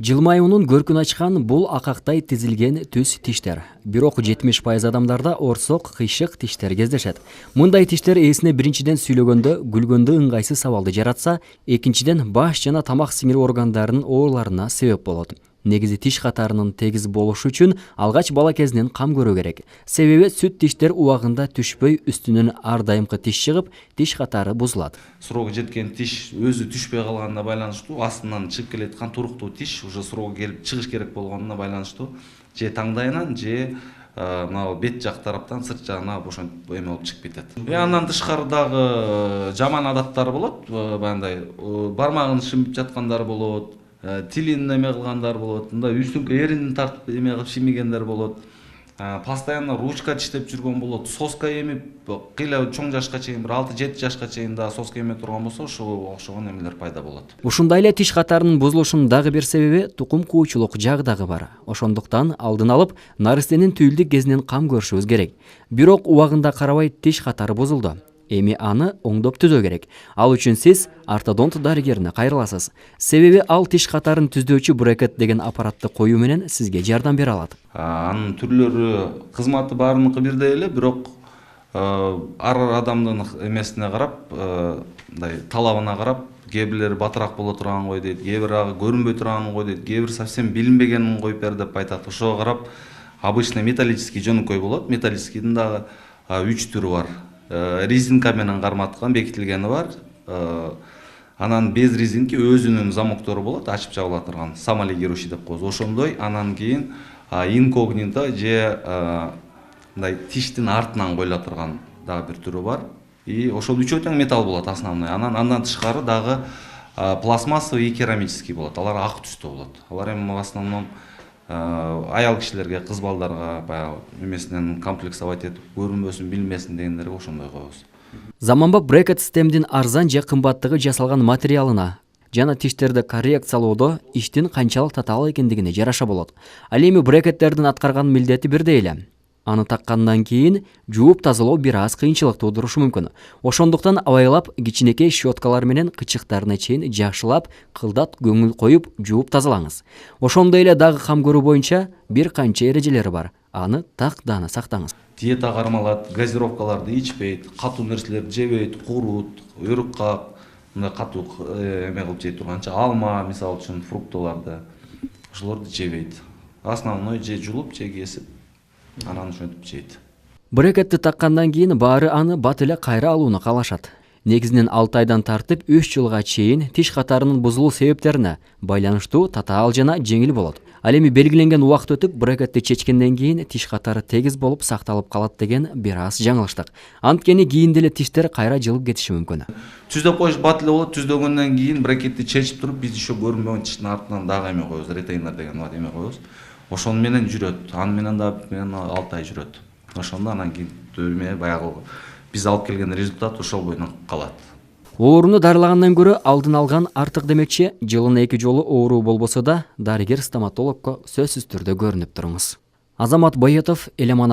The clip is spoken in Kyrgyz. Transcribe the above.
Жылмаюунун көркүн ачкан бул акактай тизилген түз тиштер. Бирок 70% адамдарда орсок, кыйшык тиштер кездешет. Мындай тиштер ээсине биринчиден сүйлөгөндө, күлгөндө ыңгайсыз абалды жаратса, экинчиден баш жана тамак сиңирүү органдарынын ооруларына себеп болот. Негизи тиш катарынын тегиз болушу үчүн алгач бала кезинен кам көрүү керек. Себеби сүт тиштер убагында түшпөй, үстүнөн ар дайымкы тиш чыгып, тиш катары бузулат. Срогу жеткен тиш өзү түшпөй калганына байланыштуу, астынан чыгып келаткан туруктуу тиш уже срогу келип чыгыш керек болгонуна байланыштуу же таңдайынан же мына бет жак тараптан сырт жагына ошентип эме болуп чыгып кетет. Андан тышкары дагы жаман адаттар болот. Баягындай бармагын шимип жаткандар болот. Тилин эме кылгандар болот, мындай үстүңкү эринин тартып эме кылып шимигендер болот. Постоянно ручка тиштеп жүргөн болот, соска эмип, кыйла чоң жашка чейин, бир 6-7 жашка чейин да соска эме турган болсо, ошого окшогон эмелер пайда болот. Ушундай эле тиш катарынын бузулушунун дагы бир себеби тукум куучулук жагы дагы бар. Ошондуктан алдын алып, наристенин түйүлдүк кезинен кам көрүшүбүз керек. Бирок убагында карабай тиш катары бузулду. Эми аны оңдоп түзөө керек. Ал үчүн сиз ортодонт дарыгерине кайрыласыз. Себеби ал тиш катарын түздөөчү брекет деген аппаратты коюу менен сизге жардам бере алат. Анын түрлөрү, кызматы баарыныкы бирдей эле, бирок ар адамдын эмесине карап, мындай талабына карап, кээ бирлери батыраак боло турган кой дейт, кээ бири көрүнбөй турганын кой дейт, кээ бири совсем билинбегенин коюп бер деп айтат. Ошого карап обычный металлический жөнөкөй болот. Металлическийдин дагы 3 түрү бар. Резинка менен карматкан бекитилгени бар. Анан без резинки өзүнүн замоктору болот, ачып жабыла турган, самолигирующий деп коебуз. Ошондой анан кийин инкогнито же мындай тиштин артынан коюла турган дагы бир түрү бар. И ошол үчөө тең металл болот основной. Андан тышкары дагы пластмассовый и керамический болот. Алар ак түстө болот. Алар эми в основном аял кишилерге, кыз балдарга баягы эмесинен комплексовать этип көрүнбөсүн, билинбесин дегендерге ошондой коебуз. Заманбап брекет системдин арзан же кымбаттыгы жасалган материалына жана тиштерди коррекциялоодо иштин канчалык татаал экендигине жараша болот. Ал эми брекеттердин аткарган милдети бирдей эле. Аны таккандан кийин жууп тазалоо бир аз кыйынчылык туудурушу мүмкүн. Ошондуктан абайлап кичинекей щеткалар менен кычыктарына чейин жакшылап, кылдат көңүл коюп жууп тазалаңыз. Ошондой эле дагы кам көрүү боюнча бир канча эрежелери бар. Аны так даана сактаңыз. Диета кармалат, газировкаларды ичпейт, катуу нерселерди жебейт, курут, өрүк кап, мындай катуу эме кылып жей турганча алма, мисалы үчүн фруктыларды, ошолорду жебейт. Основной же жулуп, же кесип, анан ошентип жейт. Брекетти таккандан кийин баары аны бат эле кайра алууну каалашат. Негизинен 6 айдан тартып 3 жылга чейин тиш катарынын бузулуу себептерине байланыштуу татаал жана жеңил болот. Ал эми белгиленген убакыт өтүп брекетти чечкенден кийин тиш катары тегиз болуп сакталып калат деген бир аз жаңылыштык. Анткени кийин деле тиштер кайра жылып кетиши мүмкүн. Түздөп коюш бат эле болот. Түздөгөндөн кийин брекетти чечип туруп биз еще көрүнбөгөн тиштин артынан дагы эме коебуз, ретейнер деген эме коебуз. Ошону менен жүрөт. Аны менен да 6 ай жүрөт. Ошондо анан кийин баягы биз алып келген результат ошол боюна калат. Ооруну дарылагандан көрө алдын алган артык демекчи, жылына 2 жолу оору болбосо да дарыгер стоматологко сөзсүз түрдө көрүнүп туруңуз. Азамат Боетов, Элеман